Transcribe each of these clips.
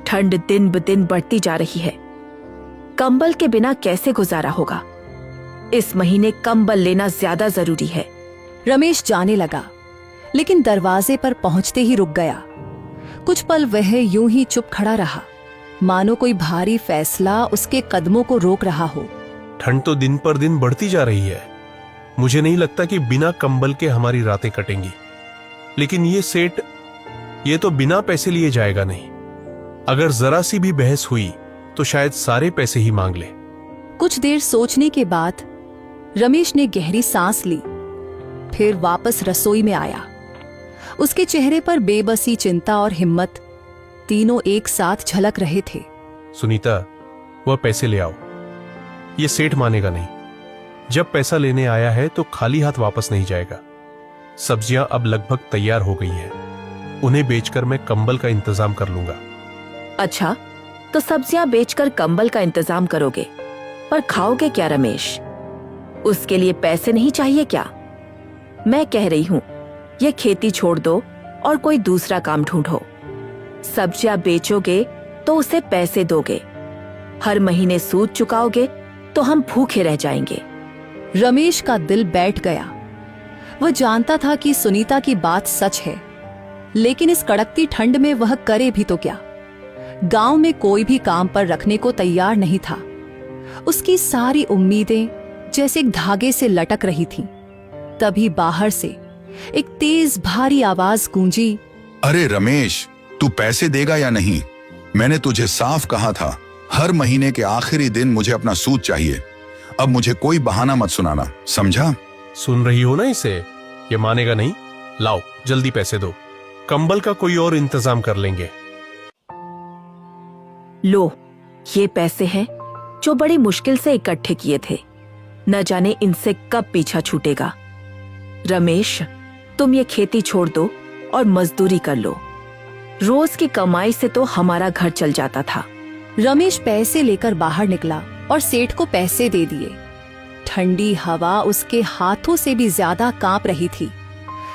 ठंड दिन ब दिन बढ़ती जा रही है। कंबल के बिना कैसे गुजारा होगा? इस महीने कंबल लेना ज्यादा जरूरी है। रमेश जाने लगा, लेकिन दरवाजे पर पहुंचते ही रुक गया। कुछ पल वह यूं ही चुप खड़ा रहा, मानो कोई भारी फैसला उसके कदमों को रोक रहा हो। ठंड तो दिन पर दिन बढ़ती जा रही है। मुझे नहीं लगता कि बिना कंबल के हमारी रातें कटेंगी। लेकिन ये सेठ, ये तो बिना पैसे लिए जाएगा नहीं। अगर जरा सी भी बहस हुई तो शायद सारे पैसे ही मांग ले। कुछ देर सोचने के बाद रमेश ने गहरी सांस ली, फिर वापस रसोई में आया। उसके चेहरे पर बेबसी, चिंता और हिम्मत तीनों एक साथ झलक रहे थे। सुनीता, वह पैसे ले आओ। ये सेठ मानेगा नहीं। जब पैसा लेने आया है तो खाली हाथ वापस नहीं जाएगा। सब्जियां अब लगभग तैयार हो गई हैं। उन्हें बेचकर मैं कंबल का इंतजाम कर लूंगा। अच्छा, तो सब्जियां बेचकर कंबल का इंतजाम करोगे, पर खाओगे क्या रमेश? उसके लिए पैसे नहीं चाहिए क्या? मैं कह रही हूँ, ये खेती छोड़ दो और कोई दूसरा काम ढूंढो। सब्जियां बेचोगे तो उसे पैसे दोगे, हर महीने सूद चुकाओगे तो हम भूखे रह जाएंगे। रमेश का दिल बैठ गया। वह जानता था कि सुनीता की बात सच है, लेकिन इस कड़कती ठंड में वह करे भी तो क्या? गांव में कोई भी काम पर रखने को तैयार नहीं था। उसकी सारी उम्मीदें जैसे एक धागे से लटक रही थीं। तभी बाहर से एक तेज भारी आवाज गूंजी। अरे रमेश, तू पैसे देगा या नहीं? मैंने तुझे साफ कहा था, हर महीने के आखिरी दिन मुझे अपना सूद चाहिए। अब मुझे कोई बहाना मत सुनाना, समझा? सुन रही हो ना इसे? ये मानेगा नहीं। लाओ जल्दी पैसे दो, कंबल का कोई और इंतजाम कर लेंगे। लो, ये पैसे हैं जो बड़ी मुश्किल से इकट्ठे किए थे। न जाने इनसे कब पीछा छूटेगा। रमेश, तुम ये खेती छोड़ दो और मजदूरी कर लो। रोज की कमाई से तो हमारा घर चल जाता था। रमेश पैसे लेकर बाहर निकला और सेठ को पैसे दे दिए। ठंडी हवा उसके हाथों से भी ज्यादा कांप रही थी।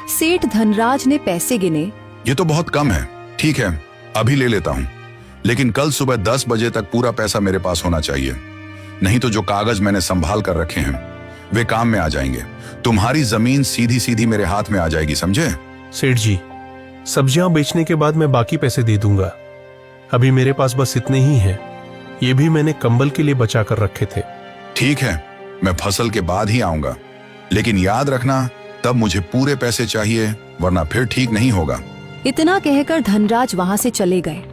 सेठ धनराज ने पैसे गिने। ये तो बहुत कम है। ठीक है, अभी ले लेता हूँ, लेकिन कल सुबह 10 बजे तक पूरा पैसा मेरे पास होना चाहिए। नहीं तो जो कागज मैंने संभाल कर रखे हैं वे काम में आ जाएंगे। तुम्हारी जमीन सीधी सीधी मेरे हाथ में आ जाएगी, समझे? सेठ जी, सब्जियां बेचने के बाद मैं बाकी पैसे दे दूंगा। अभी मेरे पास बस इतने ही हैं। ये भी मैंने कंबल के लिए बचा कर रखे थे। ठीक है, मैं फसल के बाद ही आऊंगा, लेकिन याद रखना तब मुझे पूरे पैसे चाहिए, वरना फिर ठीक नहीं होगा। इतना कहकर धनराज वहां से चले गए।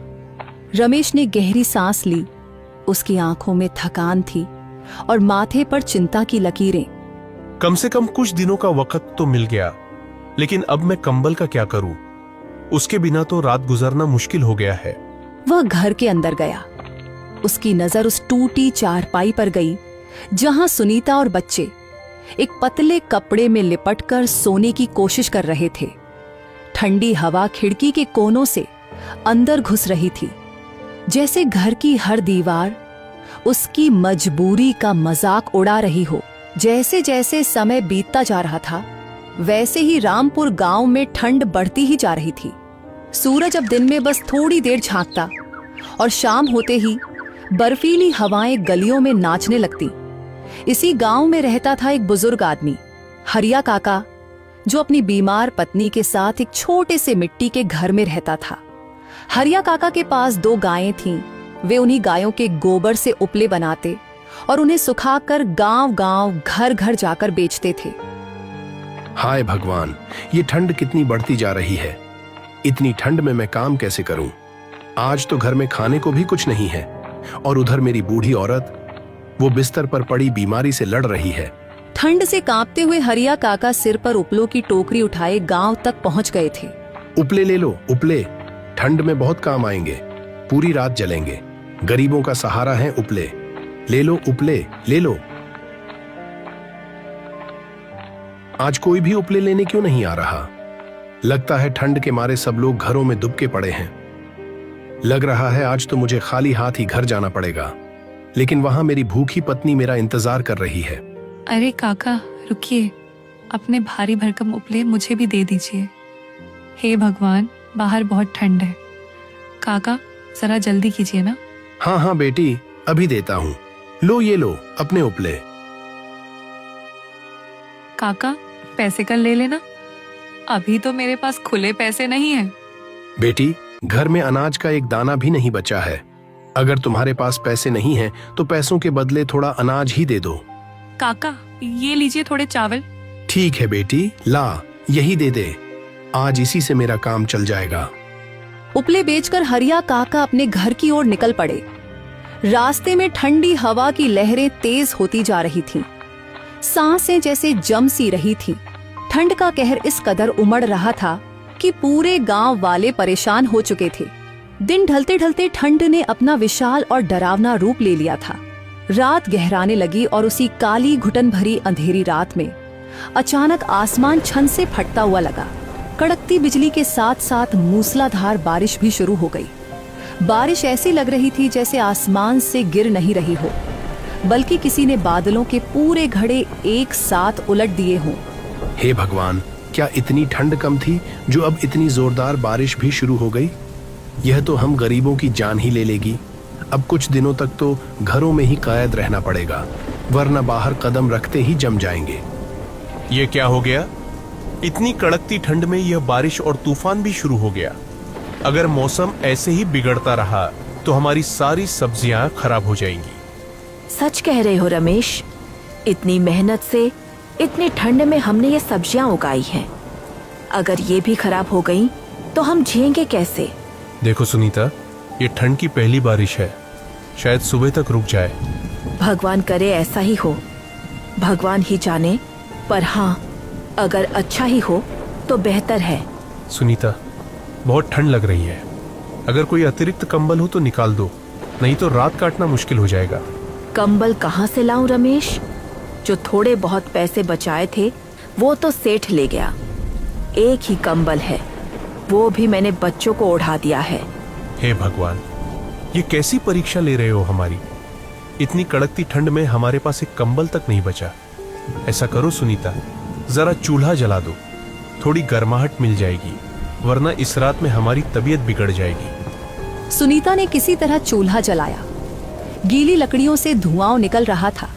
रमेश ने गहरी सांस ली। उसकी आंखों में थकान थी और माथे पर चिंता की लकीरें। कम से कम कुछ दिनों का वक्त तो मिल गया, लेकिन अब मैं कंबल का क्या करूं? उसके बिना तो रात गुजरना मुश्किल हो गया है। वह घर के अंदर गया। उसकी नजर उस टूटी चारपाई पर गई जहां सुनीता और बच्चे एक पतले कपड़े में लिपटकर सोने की कोशिश कर रहे थे। ठंडी हवा खिड़की के कोनों से अंदर घुस रही थी, जैसे घर की हर दीवार उसकी मजबूरी का मजाक उड़ा रही हो। जैसे जैसे समय बीतता जा रहा था, वैसे ही रामपुर गांव में ठंड बढ़ती ही जा रही थी। सूरज अब दिन में बस थोड़ी देर झांकता और शाम होते ही बर्फीली हवाएं गलियों में नाचने लगती। इसी गांव में रहता था एक बुजुर्ग आदमी, हरिया काका, जो अपनी बीमार पत्नी के साथ एक छोटे से मिट्टी के घर में रहता था। हरिया काका के पास 2 गायें थीं। वे उन्हीं गायों के गोबर से उपले बनाते और उन्हें सुखाकर गांव-गांव, घर-घर जाकर बेचते थे। हाय भगवान, ये ठंड कितनी बढ़ती जा रही है। इतनी ठंड में मैं काम कैसे करूं? आज तो घर में खाने को भी कुछ नहीं है और उधर मेरी बूढ़ी औरत, वो बिस्तर पर पड़ी बीमारी से लड़ रही है। ठंड से कांपते हुए हरिया काका सिर पर उपलों की टोकरी उठाए गांव तक पहुंच गए थे। उपले ले लो, उपले, ठंड में बहुत काम आएंगे। पूरी रात जलेंगे। गरीबों का सहारा है उपले। ले लो उपले, ले लो। आज कोई भी उपले लेने क्यों नहीं आ रहा? लगता है ठंड के मारे सब लोग घरों में दुबके पड़े हैं। लग रहा है आज तो मुझे खाली हाथ ही घर जाना पड़ेगा, लेकिन वहां मेरी भूखी पत्नी मेरा इंतजार कर रही है। अरे काका रुकिए, अपने भारी भरकम उपले मुझे भी दे दीजिए। हे भगवान, बाहर बहुत ठंड है। काका, जरा जल्दी कीजिए ना। हाँ हाँ बेटी, अभी देता हूँ। लो ये लो अपने उपले। काका, पैसे कल ले लेना, अभी तो मेरे पास खुले पैसे नहीं है। बेटी, घर में अनाज का एक दाना भी नहीं बचा है। अगर तुम्हारे पास पैसे नहीं हैं, तो पैसों के बदले थोड़ा अनाज ही दे दो। काका, ये लीजिए थोड़े चावल। ठीक है बेटी, ला यही दे दे। आज इसी से मेरा काम चल जाएगा। उपले बेचकर हरिया काका अपने घर की ओर निकल पड़े। रास्ते में ठंडी हवा की लहरें तेज होती जा रही थीं। सांसें जैसे जम सी रही थीं। ठंड का कहर इस कदर उमड़ रहा था कि पूरे गांव वाले परेशान हो चुके थे। दिन ढलते ढलते ठंड ने अपना विशाल और डरावना रूप ले लिया था। रात गहराने लगी और उसी काली घुटन भरी अंधेरी रात में अचानक आसमान छन से फटता हुआ लगा। कड़कती बिजली के साथ साथ मूसलाधार बारिश भी शुरू हो गई। बारिश ऐसी लग रही थी जैसे आसमान से गिर नहीं रही हो, बल्कि किसी ने बादलों के पूरे घड़े एक साथ उलट दिए हों। हे भगवान, क्या इतनी ठंड कम थी जो अब इतनी जोरदार बारिश भी शुरू हो गई? यह तो हम गरीबों की जान ही ले लेगी। अब कुछ दिनों तक तो घरों में ही कैद रहना पड़ेगा, वरना बाहर कदम रखते ही जम जाएंगे। ये क्या हो गया? इतनी कड़कती ठंड में यह बारिश और तूफान भी शुरू हो गया। अगर मौसम ऐसे ही बिगड़ता रहा तो हमारी सारी सब्जियां खराब हो जाएंगी। सच कह रहे हो रमेश, इतनी मेहनत से इतनी ठंड में हमने ये सब्जियां उगाई हैं। अगर ये भी खराब हो गई तो हम जिएंगे कैसे? देखो सुनीता, ये ठंड की पहली बारिश है, शायद सुबह तक रुक जाए। भगवान करे ऐसा ही हो, भगवान ही जाने। पर हाँ, अगर अच्छा ही हो तो बेहतर है। सुनीता, बहुत ठंड लग रही है। अगर कोई अतिरिक्त कंबल हो तो निकाल दो, नहीं तो रात काटना मुश्किल हो जाएगा। कंबल कहाँ से लाऊं रमेश? जो थोड़े बहुत पैसे बचाए थे वो तो सेठ ले गया। एक ही कंबल है, वो भी मैंने बच्चों को ओढ़ा दिया है। हे भगवान, ये कैसी परीक्षा ले रहे हो हमारी? इतनी कड़कती ठंड में हमारे पास एक कंबल तक नहीं बचा। ऐसा करो सुनीता, जरा चूल्हा जला दो, थोड़ी गर्माहट मिल जाएगी, वरना इस रात में हमारी तबीयत बिगड़ जाएगी। सुनीता ने किसी तरह चूल्हा जलाया। गीली लकड़ियों से धुआं निकल रहा था,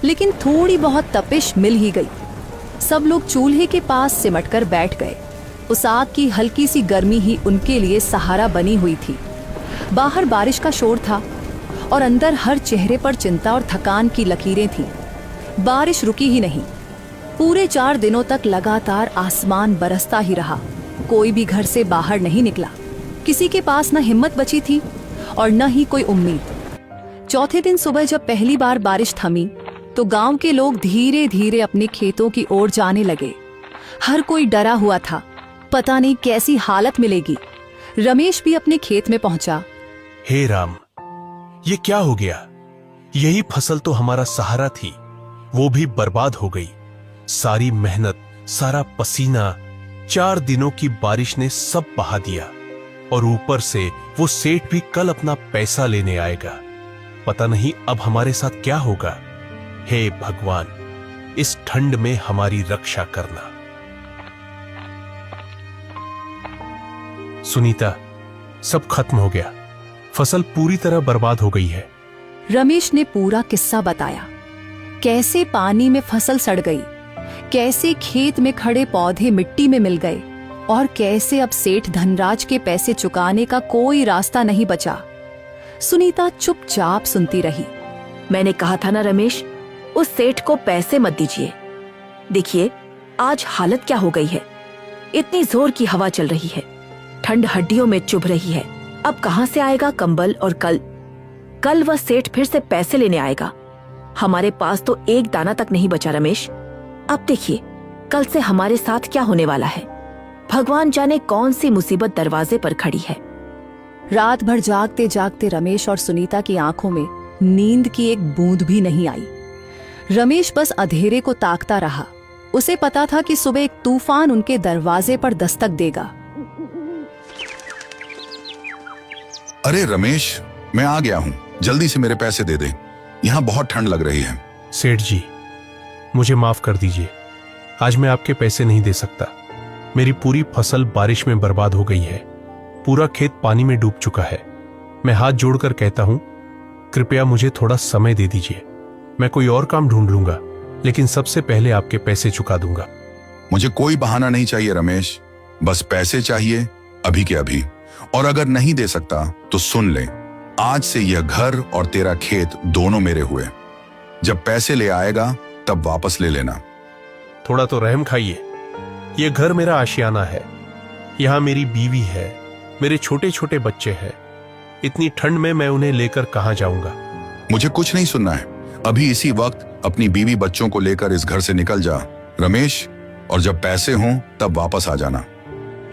लेकिन थोड़ी बहुत तपिश मिल ही गई। सब लोग चूल्हे के पास सिमटकर बैठ गए। उस आग की हल्की सी गर्मी ही उनके लिए सहारा बनी हुई थी। बाहर बारिश का शोर था और अंदर हर चेहरे पर चिंता और थकान की लकीरें थीं। बारिश रुकी ही नहीं। पूरे 4 दिनों तक लगातार आसमान बरसता ही रहा। कोई भी घर से बाहर नहीं निकला। किसी के पास न हिम्मत बची थी और न ही कोई उम्मीद। चौथे दिन सुबह जब पहली बार बारिश थमी तो गांव के लोग धीरे धीरे अपने खेतों की ओर जाने लगे। हर कोई डरा हुआ था, पता नहीं कैसी हालत मिलेगी। रमेश भी अपने खेत में पहुंचा। हे राम, ये क्या हो गया? यही फसल तो हमारा सहारा थी, वो भी बर्बाद हो गई। सारी मेहनत, सारा पसीना 4 दिनों की बारिश ने सब बहा दिया, और ऊपर से वो सेठ भी कल अपना पैसा लेने आएगा। पता नहीं अब हमारे साथ क्या होगा। हे भगवान, इस ठंड में हमारी रक्षा करना। सुनीता, सब खत्म हो गया, फसल पूरी तरह बर्बाद हो गई है। रमेश ने पूरा किस्सा बताया। कैसे पानी में फसल सड़ गई, कैसे खेत में खड़े पौधे मिट्टी में मिल गए, और कैसे अब सेठ धनराज के पैसे चुकाने का कोई रास्ता नहीं बचा। सुनीता चुपचाप सुनती रही। मैंने कहा था ना रमेश, उस सेठ को पैसे मत दीजिए। देखिए आज हालत क्या हो गई है। इतनी जोर की हवा चल रही है, ठंड हड्डियों में चुभ रही है। अब कहां से आएगा कंबल? और कल वह सेठ फिर से पैसे लेने आएगा। हमारे पास तो एक दाना तक नहीं बचा रमेश। अब देखिए कल से हमारे साथ क्या होने वाला है। भगवान जाने कौन सी मुसीबत दरवाजे पर खड़ी है। रात भर जागते जागते रमेश और सुनीता की आंखों में नींद की एक बूंद भी नहीं आई। रमेश बस अंधेरे को ताकता रहा। उसे पता था कि सुबह एक तूफान उनके दरवाजे पर दस्तक देगा। अरे रमेश, मैं आ गया हूँ, जल्दी से मेरे पैसे दे दे, यहाँ बहुत ठंड लग रही है। सेठ जी, मुझे माफ कर दीजिए, आज मैं आपके पैसे नहीं दे सकता। मेरी पूरी फसल बारिश में बर्बाद हो गई है, पूरा खेत पानी में डूब चुका है। मैं हाथ जोड़कर कहता हूं, कृपया मुझे थोड़ा समय दे दीजिए। मैं कोई और काम ढूंढ लूंगा, लेकिन सबसे पहले आपके पैसे चुका दूंगा। मुझे कोई बहाना नहीं चाहिए रमेश, बस पैसे चाहिए अभी के अभी। और अगर नहीं दे सकता तो सुन ले, आज से यह घर और तेरा खेत दोनों मेरे हुए। जब पैसे ले आएगा तब वापस ले लेना। थोड़ा तो रहम खाइए। यह घर मेरा आशियाना है, यहां मेरी बीवी है, मेरे छोटे छोटे बच्चे हैं। इतनी ठंड में मैं उन्हें लेकर कहां जाऊंगा? मुझे कुछ नहीं सुनना है। अभी इसी वक्त अपनी बीवी बच्चों को लेकर इस घर से निकल जा रमेश, और जब पैसे हों तब वापस आ जाना।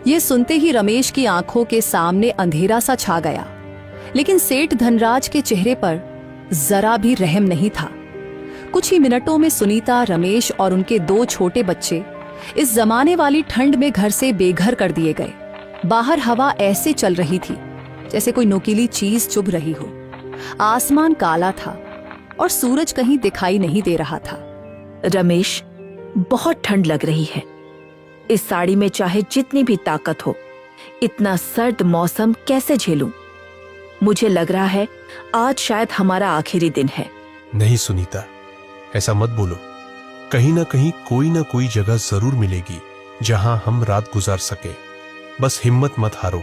ये सुनते ही रमेश की आंखों के सामने अंधेरा सा छा गया, लेकिन सेठ धनराज के चेहरे पर जरा भी रहम नहीं था। कुछ ही मिनटों में सुनीता, रमेश और उनके 2 छोटे बच्चे इस जमाने वाली ठंड में घर से बेघर कर दिए गए। बाहर हवा ऐसे चल रही थी जैसे कोई नुकीली चीज चुभ रही हो। आसमान काला था और सूरज कहीं दिखाई नहीं दे रहा था। रमेश, बहुत ठंड लग रही है। इस साड़ी में चाहे जितनी भी ताकत हो, इतना सर्द मौसम कैसे झेलूं? मुझे लग रहा है आज शायद हमारा आखिरी दिन है। नहीं सुनीता, ऐसा मत बोलो। कहीं ना कोई जगह जरूर मिलेगी जहां हम रात गुजार सके। बस हिम्मत मत हारो,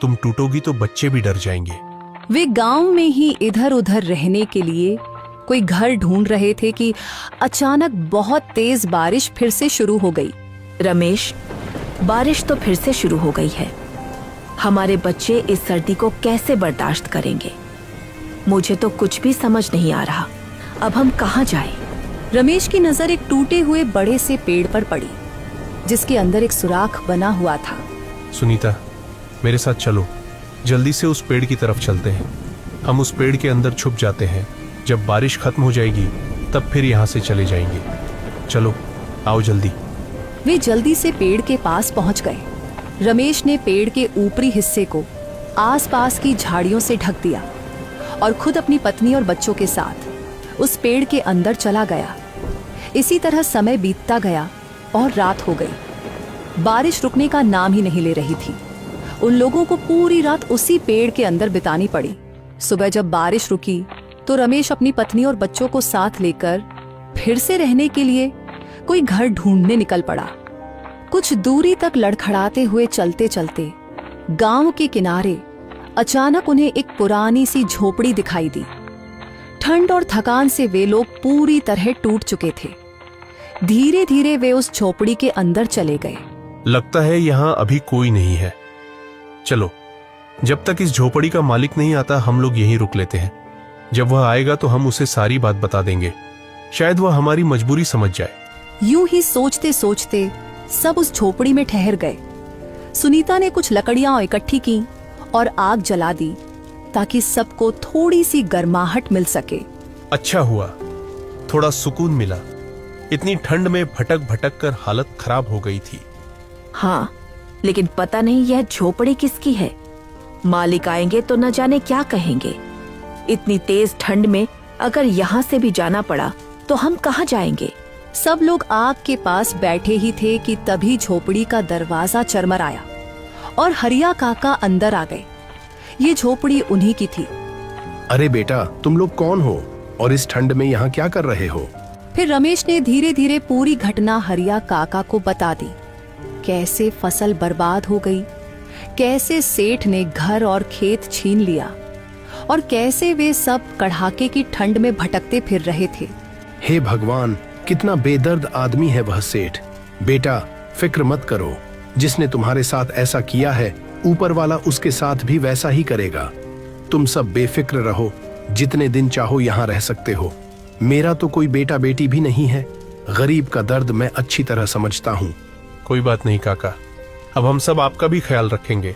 तुम टूटोगी तो बच्चे भी डर जाएंगे। वे गांव में ही इधर उधर रहने के लिए कोई घर ढूंढ रहे थे कि अचानक बहुत तेज बारिश फिर से शुरू हो गई। रमेश, बारिश तो फिर से शुरू हो गई है। हमारे बच्चे इस सर्दी को कैसे बर्दाश्त करेंगे? मुझे तो कुछ भी समझ नहीं आ रहा। अब हम कहाँ जाएं? रमेश की नजर एक टूटे हुए बड़े से पेड़ पर पड़ी, जिसके अंदर एक सुराख बना हुआ था। सुनीता, मेरे साथ चलो, जल्दी से उस पेड़ की तरफ चलते हैं। हम उस पेड़ के अंदर छुप जाते हैं। जब बारिश खत्म हो जाएगी तब फिर यहाँ से चले जाएंगे। चलो, आओ जल्दी। वे जल्दी से पेड़ के पास पहुंच गए। रमेश ने पेड़ के ऊपरी हिस्से को आसपास की झाड़ियों से ढक दिया और खुद अपनी पत्नी और बच्चों के साथ उस पेड़ के अंदर चला गया। इसी तरह समय बीतता गया और रात हो गई। बारिश रुकने का नाम ही नहीं ले रही थी। उन लोगों को पूरी रात उसी पेड़ के अंदर बितानी पड़ी। सुबह जब बारिश रुकी तो रमेश अपनी पत्नी और बच्चों को साथ लेकर फिर से रहने के लिए कोई घर ढूंढने निकल पड़ा। कुछ दूरी तक लड़खड़ाते हुए चलते चलते गांव के किनारे अचानक उन्हें एक पुरानी सी झोपड़ी दिखाई दी। ठंड और थकान से वे लोग पूरी तरह टूट चुके थे। धीरे धीरे वे उस झोपड़ी के अंदर चले गए। लगता है यहाँ अभी कोई नहीं है। चलो, जब तक इस झोपड़ी का मालिक नहीं आता हम लोग यहीं रुक लेते हैं। जब वह आएगा तो हम उसे सारी बात बता देंगे। शायद वह हमारी मजबूरी समझ जाए। यूं ही सोचते सोचते सब उस झोपड़ी में ठहर गए। सुनीता ने कुछ लकड़ियां इकट्ठी की और आग जला दी ताकि सबको थोड़ी सी गर्माहट मिल सके। अच्छा हुआ, थोड़ा सुकून मिला। इतनी ठंड में भटक भटक कर हालत खराब हो गई थी। हाँ, लेकिन पता नहीं यह झोपड़ी किसकी है। मालिक आएंगे तो न जाने क्या कहेंगे। इतनी तेज ठंड में अगर यहाँ से भी जाना पड़ा तो हम कहाँ जाएंगे? सब लोग आग के पास बैठे ही थे कि तभी झोपड़ी का दरवाजा चरमराया और हरिया काका अंदर आ गए। ये झोपड़ी उन्हीं की थी। अरे बेटा, तुम लोग कौन हो और इस ठंड में यहाँ क्या कर रहे हो? फिर रमेश ने धीरे धीरे पूरी घटना हरिया काका को बता दी। कैसे फसल बर्बाद हो गई, कैसे सेठ ने घर और खेत छीन लिया और कैसे वे सब कड़ाके की ठंड में भटकते फिर रहे थे। हे भगवान, कितना बेदर्द आदमी है वह सेठ। बेटा, फिक्र मत करो। जिसने तुम्हारे साथ ऐसा किया है, ऊपर वाला उसके साथ भी वैसा ही करेगा। तुम सब बेफिक्र रहो। जितने दिन चाहो यहाँ रह सकते हो। मेरा तो कोई बेटा बेटी भी नहीं है। गरीब का दर्द मैं अच्छी तरह समझता हूँ। कोई बात नहीं काका, अब हम सब आपका भी ख्याल रखेंगे।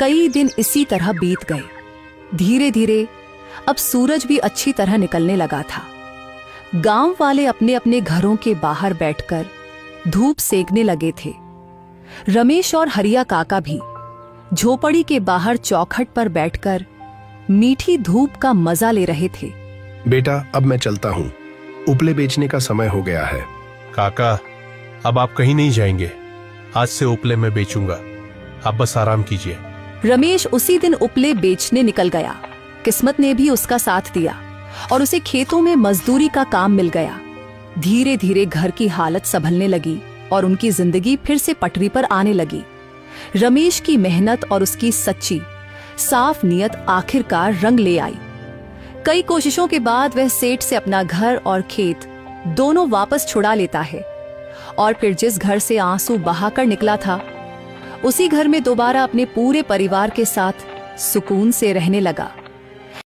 कई दिन इसी तरह बीत गए। धीरे धीरे अब सूरज भी अच्छी तरह निकलने लगा था। गांव वाले अपने अपने घरों के बाहर बैठकर धूप सेकने लगे थे। रमेश और हरिया काका भी झोपड़ी के बाहर चौखट पर बैठकर मीठी धूप का मजा ले रहे थे। बेटा, अब मैं चलता हूँ। उपले बेचने का समय हो गया है। काका, अब आप कहीं नहीं जाएंगे। आज से उपले मैं बेचूंगा। आप बस आराम कीजिए। रमेश उसी दिन उपले बेचने निकल गया। किस्मत ने भी उसका साथ दिया और उसे खेतों में मजदूरी का काम मिल गया। धीरे धीरे घर की हालत संभलने लगी और उनकी जिंदगी फिर से पटरी पर आने लगी। रमेश की मेहनत और उसकी सच्ची साफ नीयत आखिरकार रंग ले आई। कई कोशिशों के बाद वह सेठ से अपना घर और खेत दोनों वापस छुड़ा लेता है और फिर जिस घर से आंसू बहाकर निकला था उसी घर में दोबारा अपने पूरे परिवार के साथ सुकून से रहने लगा।